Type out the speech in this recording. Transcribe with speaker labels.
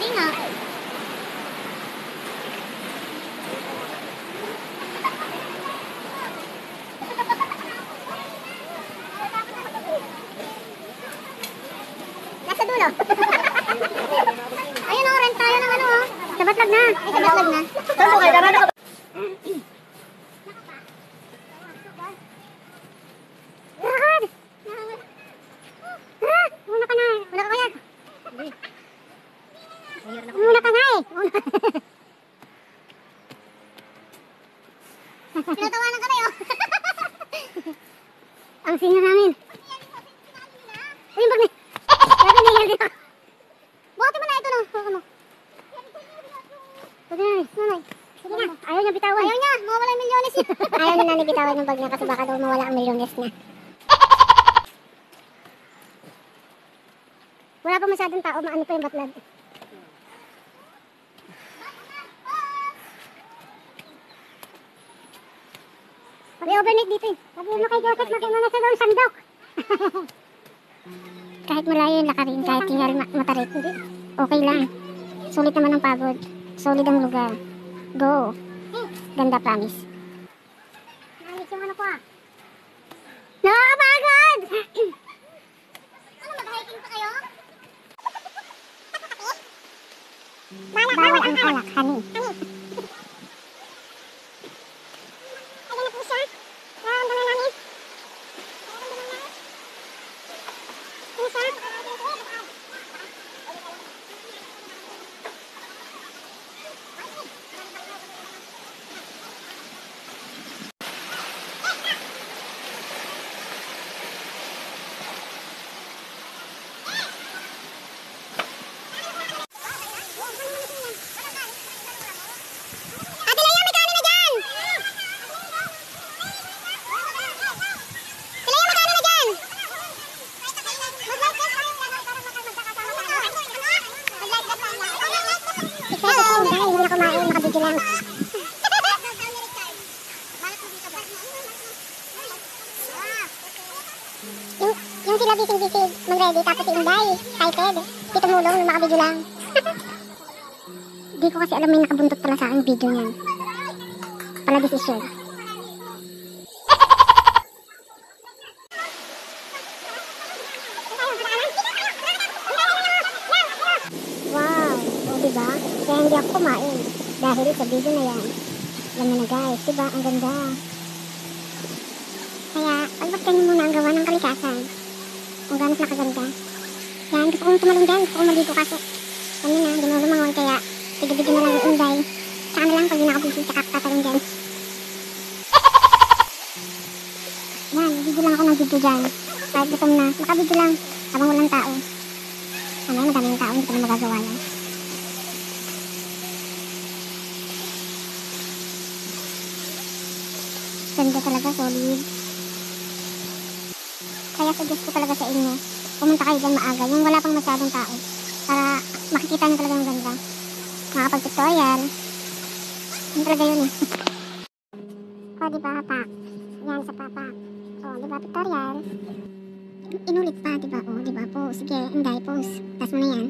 Speaker 1: Hindi nga. Nasa dulo. Ayun o, rent tayo ng ano o. Sabatlag na. Ay, sabatlag na.
Speaker 2: Saan po kayo? Darado ka ba?
Speaker 1: Una ka na. Una ka kaya. Una ka na eh. Tinatawanan kami oh. Ang sino namin. Uy, yung bag na. Kaya nangyayari dito. Buhatin mo na ito no. Huwag mo. Sige na, nanay. Sige na. Ayaw niya bitawan. Ayaw niya. Mawala yung milyones niya. Ayaw niya nanay bitawan yung bag niya kasi baka daw mawala ang milyones niya. Wala pa masyadong tao, maano pa yung batlag. Pag-overnight dito eh. Sabi mo kay Joseph, mag-inunas na daw yung sandok. Kahit malayo yung lakarin, kahit tingal matarit, okay lang. Sulit naman ang pagod. Solid ang lugar. Go. Ganda, promise. Naalis yung ano ko ah. Nakakapagod! Ano, mag-hiking pa kayo? Bawal ang alak, honey. Ayan na po siya. Nararamdaman namin. Ano siya? Yung sila bising-bisig mag-ready tapos si Inday, excited, di tumulong nung makabidyo lang. Di ko kasi alam may nakabuntot pala sa aking video niyan. Pala decision. Wow, o diba? Kaya hindi ako kumain dahil sa video na yan. Alam mo na guys, diba? Ang ganda. Kaya, pagbagtan niyo muna ang gawa ng kalikasan. Kung gano'n na kaganda. Yan, gusto kong tumalong dyan. Gusto kong maligo kaso. Kanina, hindi mo lumangon kaya tigil-tigil na lang yung Inday. Tsaka na lang pag hindi nakabisi, tsaka tatalong dyan. Yan, video lang ako ng video dyan. Kahit gutom na, makabidyo lang. Habang walang tao. Sana madaming tao, hindi ko na magagawa yan. Ganda talaga, solid. Kaya suggest ko talaga sa inyo, pumunta kayo dyan maaga, yung wala pang masyadong tao. Para makikita nyo talaga yung ganda. Makapag-tutorial. Yun talaga yun eh. O diba, pak? Yan sa papak. O diba, tutorial? Inulit pa, diba? O diba, pose. Sige, Inday, pose. Tas mo na yan.